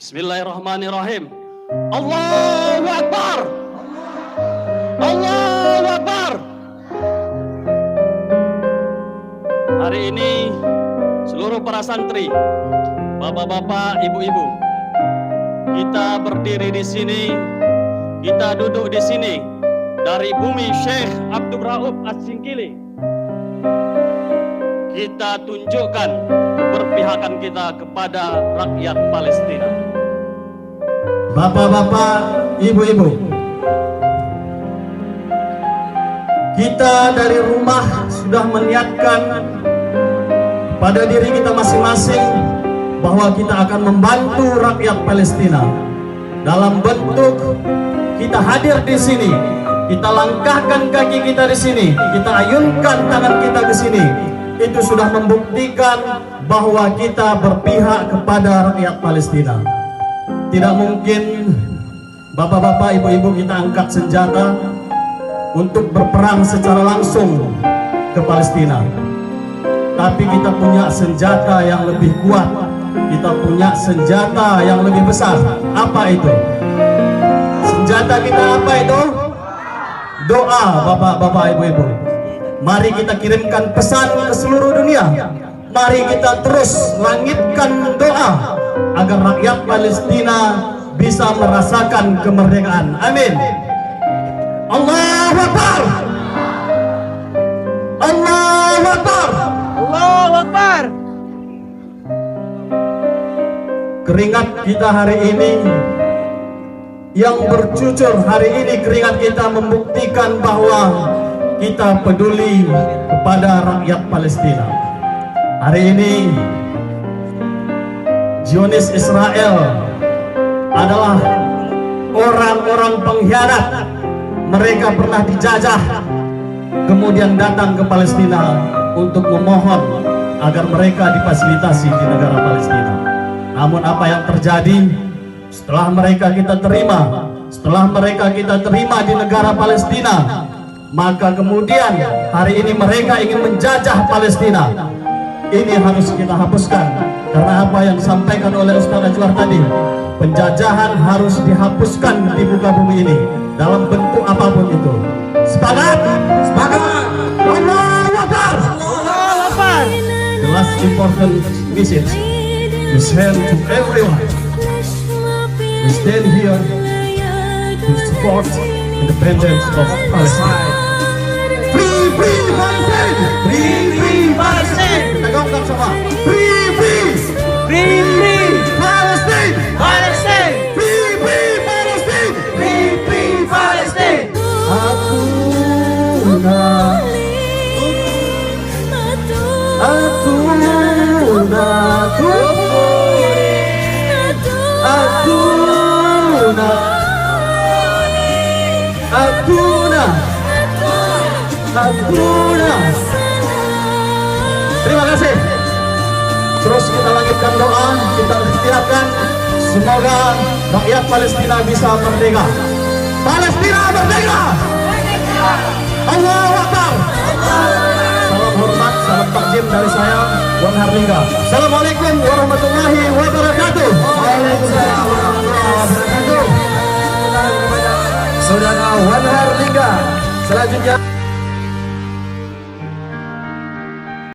Bismillahirrahmanirrahim. Allahu Akbar. Allahu Akbar. Hari ini seluruh para santri, bapak-bapak, ibu-ibu, kita berdiri di sini, kita duduk di sini dari bumi Syekh Abdul Rauf As-Singkili. Kita tunjukkan keberpihakan kita kepada rakyat Palestina. Bapak-bapak, ibu-ibu, kita dari rumah sudah meniatkan pada diri kita masing-masing bahwa kita akan membantu rakyat Palestina dalam bentuk kita hadir di sini, kita langkahkan kaki kita di sini, kita ayunkan tangan kita ke sini. Itu sudah membuktikan bahwa kita berpihak kepada rakyat Palestina. Tidak mungkin bapak-bapak, ibu-ibu kita angkat senjata untuk berperang secara langsung ke Palestina. Tapi kita punya senjata yang lebih kuat, kita punya senjata yang lebih besar. Apa itu? Senjata kita apa itu? Doa, bapak-bapak, ibu-ibu. Mari kita kirimkan pesan ke seluruh dunia. Mari kita terus langitkan doa agar rakyat Palestina bisa merasakan kemerdekaan. Amin. Allahu Akbar. Allahu Akbar. Allahu Akbar. Keringat kita hari ini yang bercucur hari ini, keringat kita membuktikan bahwa kita peduli kepada rakyat Palestina. Hari ini Zionis Israel adalah orang-orang pengkhianat. Mereka pernah dijajah, kemudian datang ke Palestina untuk memohon agar mereka difasilitasi di negara Palestina. Namun apa yang terjadi setelah mereka kita terima di negara Palestina, maka kemudian hari ini mereka ingin menjajah Palestina. Ini harus kita hapuskan, karena apa yang disampaikan oleh Ustaz Ajwar tadi, penjajahan harus dihapuskan di muka bumi ini dalam bentuk apapun itu. Sepakat? Sepakat. Allahu Akbar. Allahu Akbar. The last important message we send to everyone. We stand here to support independence of Palestine. Free, free Palestine! Free, free Palestine! Tegakkan semua. Free, free! Free, free Palestine! Palestine. Free, free Palestine! Free, free Palestine. Atuna, Atuna, Atuna, Atuna, Atuna. Terima kasih. Terus kita langitkan doa, kita ikhtiarkan semoga rakyat Palestina bisa merdeka. Palestina merdeka. Allahu Akbar. Salam hormat, salam takzim dari saya, Wan Harlingga. Assalamualaikum warahmatullahi wabarakatuh. Waalaikumsalam warahmatullahi wabarakatuh. Saudara Wan Harlingga, selanjutnya